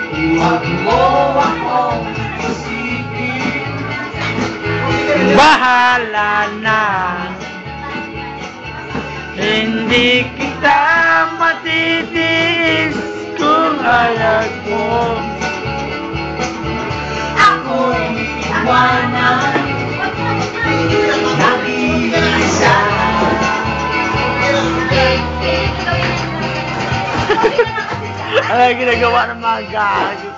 Huwag mo akong isipin. Bahala na. Hindi kita matitiis kung alag mo. Ako'y iwanan, nag-iisa. Ano yung ginagawa ng mga gago?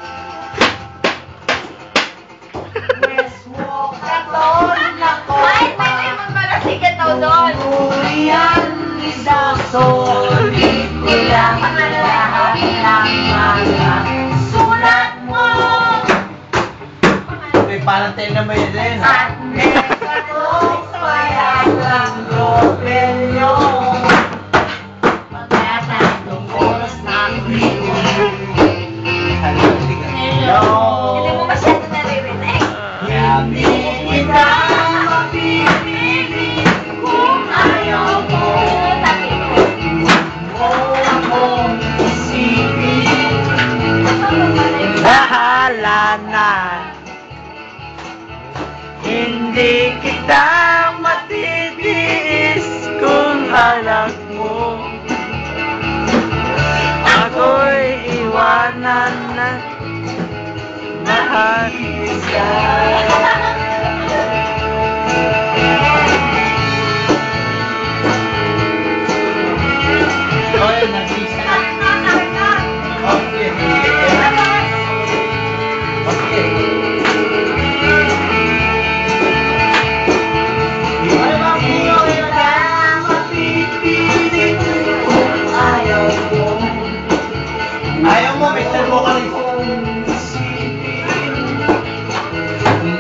Let's walk alone ako. Ay, may magmalasigan daw doon. Uriyan, isasolid ko lang lahat ng mga sulat mo. May parang telenovela din. At negatong payag ang robelyo. Magkatagong oras ng rio. Hello. Hindi mo masyado naririnig. Hindi kita mapipili kung ayaw mo. Huwag akong isipin. Bahala na. Hindi kita matitiis kung alag mo. Ako'y iwanan na. Mahal Isa. Oy, nag-isa na. Okay. Okay. Ayaw mo, may servo ka rin.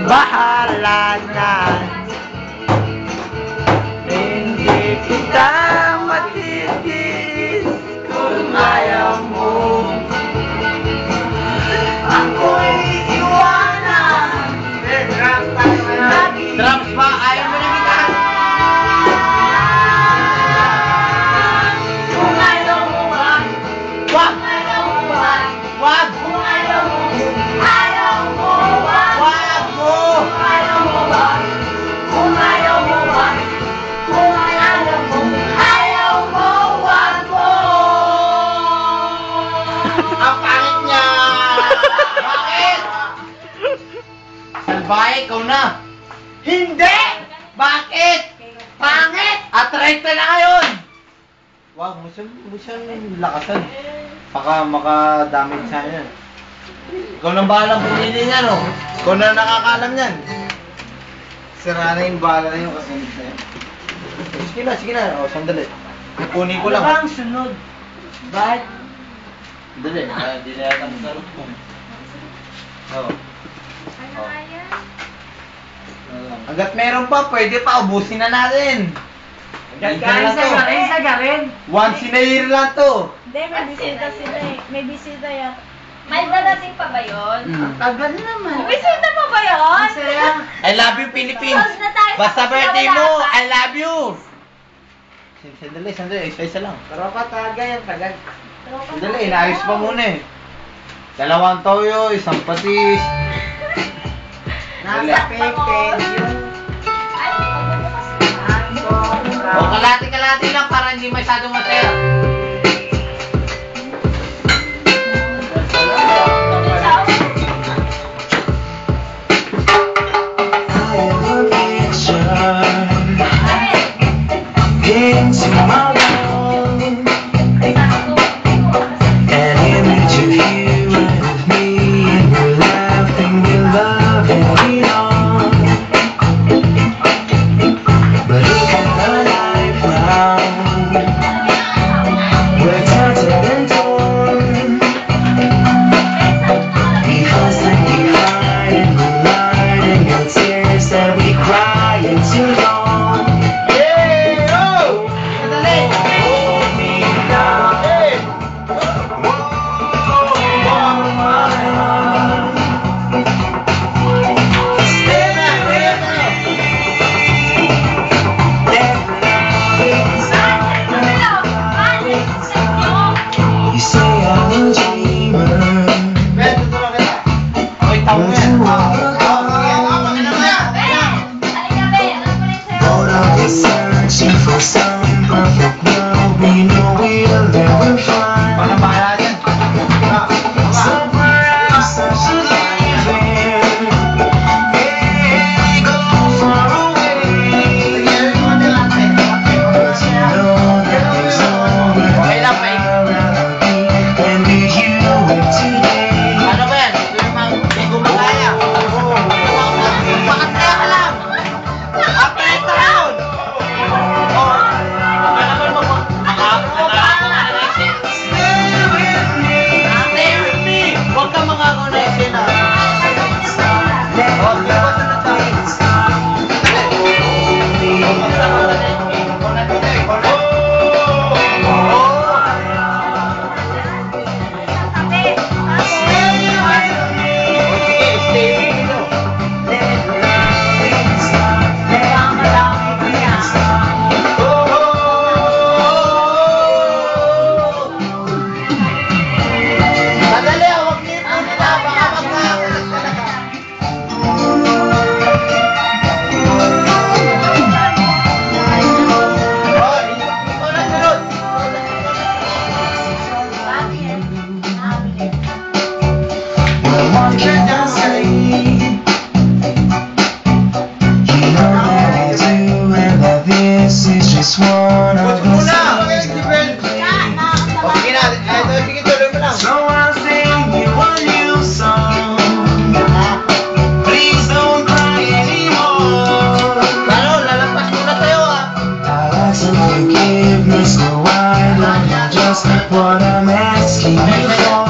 Bahala na. Hindi kita matitiis kung ayaw mo. Ako'y iwanan. Drums ba? Ayaw mo na kita. Kung ayaw mo ba? Wag! Ayaw mo ba? Wag! Kung ayaw mo, ayaw mo ba? Wag mo! Kung ayaw mo ba? Kung ayaw mo ba? Kung ayaw mo, ayaw mo, wag mo. Ang pangit niya! Bakit? Salbahe, ikaw na! Hindi! Bakit? Pangit! At-right na ngayon! Wag mo siyang lakasan. Baka makadamage sa yan. Ikaw nang bahalang pumili niya, no? Ikaw na nakakaalam yan. Sira na yung bahala na yung kasi na yan. Sige na. O, sandali. Kukunin ko lang. Ano ba ang sunod? Bakit? Dali. Hindi na yata masarap ko. Oo. Ano nga yan? Hanggat meron pa, pwede pa. Ubusin na natin. Kain sa garin. Once in a year lang to. Hindi, may bisita sila eh. May bisita yan. May darating pa ba yun? Tagal naman. Bisita pa ba yun? Masaya. I love you, Philippines. Close na tayo sa Basta birthday wala mo, pa. I love you. Sandali. Isa-isa lang. Tropa talaga yan, tagal. Sandali, inaayos pa muna eh. Dalawang toyo, isang patis. Nasa pipin yung Ay, magbubukas na. O kalati-kalati lang para hindi masyadong masaya. Into my world, an image of you and of me, and we're laughing, we're loving it all. But look at my life now. Somewhere else I should leave it. Hey, go far away. But you know that there's nowhere that I'd rather be than be you with today. Ano ba yan? Hindi ko makaya. Pakataya ka lang. Kapit na yun. Stay with me. Stay with me. Huwag ka mangako na eksena. Oh, di ba sunod tayo? Madali, huwag niyo po nila. Baka magkakalas ka na ka. Oh, ikaw na sunod. Well, one can say, you know that I do, and that this is just one of Push those muna. things that we play. O, sige na. Sige, tuloy mo lang. So I'll sing you a new song. Please don't cry anymore. Ano, lalampas muna tayo ah. I'll ask for forgiveness, no, I don't know just what I'm asking you for.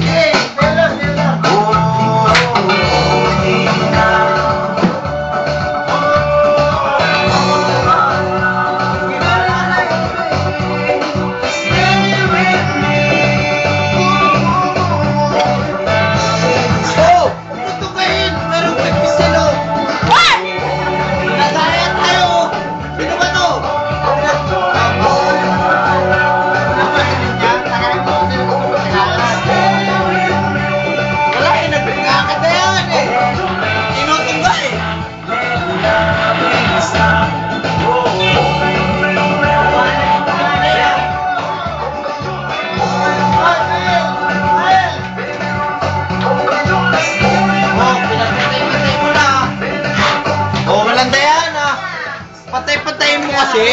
Hey, stay lang. Oh, hey now. Stay with me. Oh, puto kayo. Merong pipis sa loob. What? Nagaya tayo. Sino ba to? Wala eh, nagkakatayan eh. Tinutungga eh. Oh, pinagpatay-patay mo na. Oh, walang dayan ah. Patay-patay mo kasi.